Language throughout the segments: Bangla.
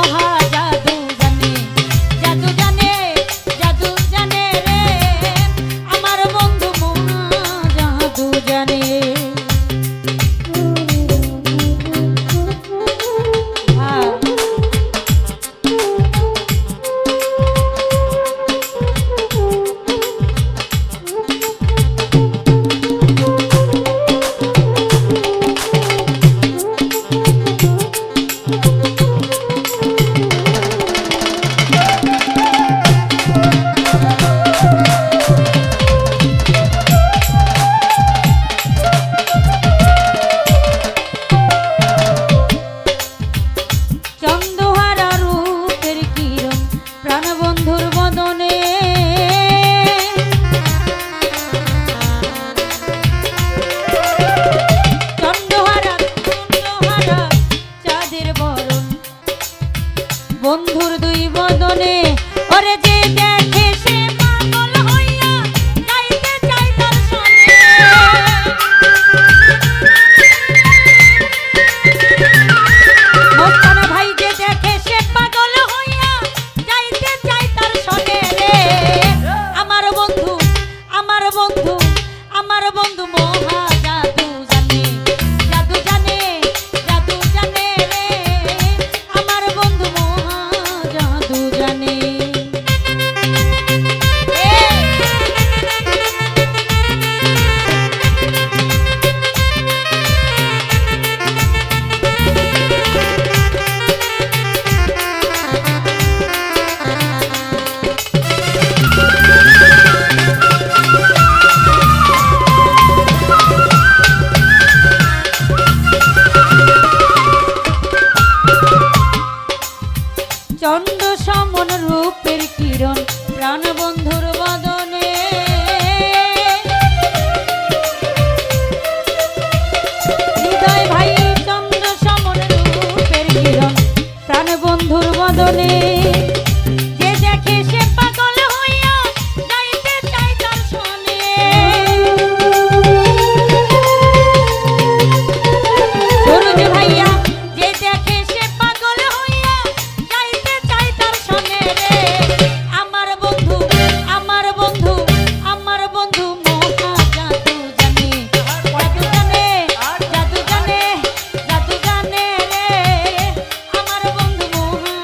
মহা জাদু জানে, জাদু জানে, জাদু জানে রে আমার বন্ধু মহা জাদু জানে। বন্ধুর দুই বদনে ওরে যে দেখে সে পাগল হইয়া গাইতে চায় তার সনে। মস্তানা ভাই যে দেখে সে পাগল হইয়া গাইতে চায় তার সনে রে আমার বন্ধু, আমার বন্ধু, আমার বন্ধু মহা জাদু জানে, জাদু জানে, জাদু জানে রে আমার বন্ধু মহা জাদু জানে। চন্দ্র সমন রূপের কিরণ প্রাণ বন্ধুর বদনে হৃদয় ভাই চন্দ্র সমন রূপের কিরণ প্রাণ বন্ধুর বদনে যে দেখে সে পাগল হইয়া গাইতে চায় তার সনে। সূরজ ভাইয়া যে দেখে সে পাগল হইয়া গাইতে চায় তার সনে রে আমার বন্ধু, আমার বন্ধু, আমার বন্ধু মহা জাদু জানে, জাদু জানে, জাদু জানে, জাদু জানে রে আমার বন্ধু মহা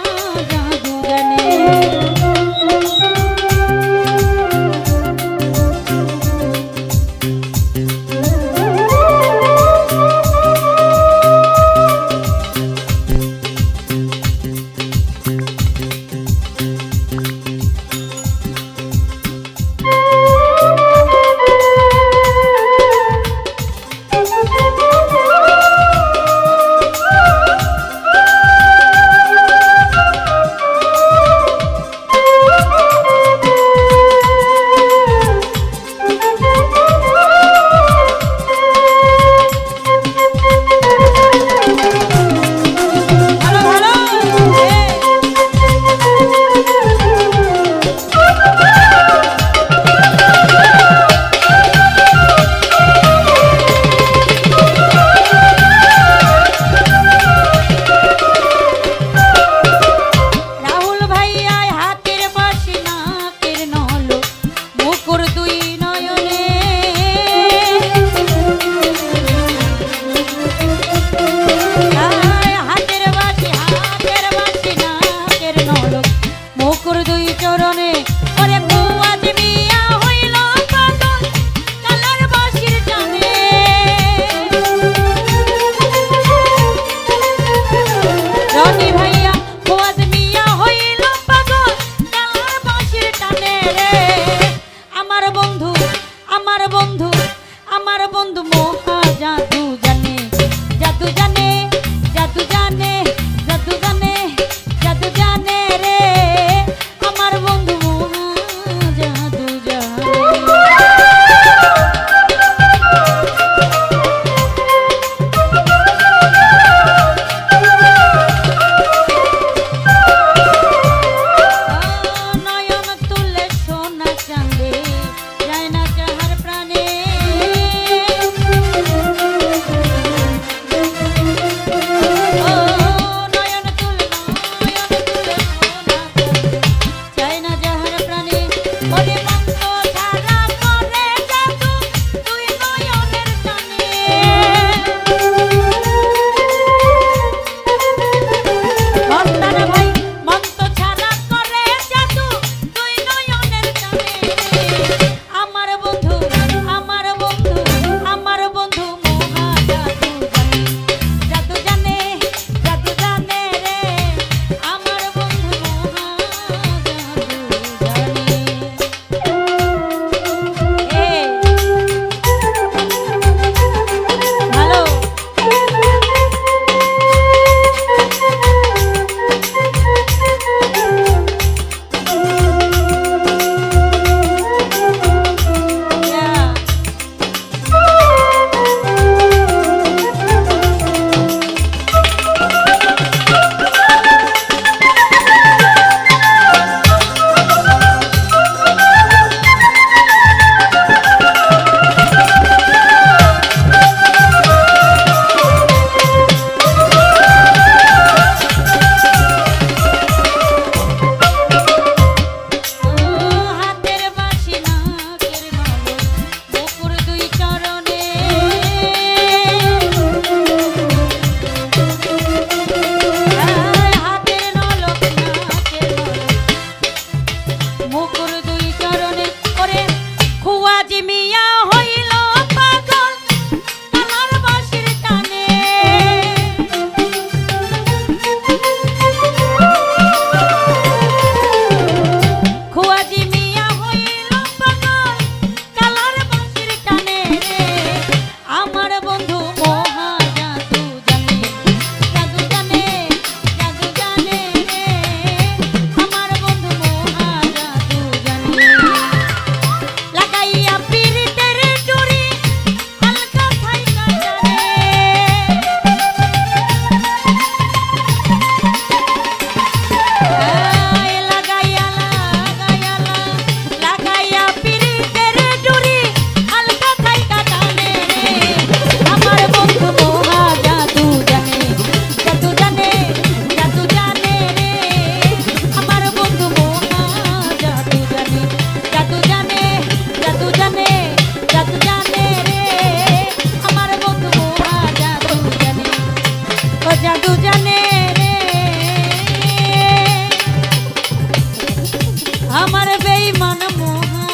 আমার বেঈমান মহা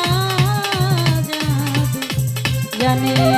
জাদু জানে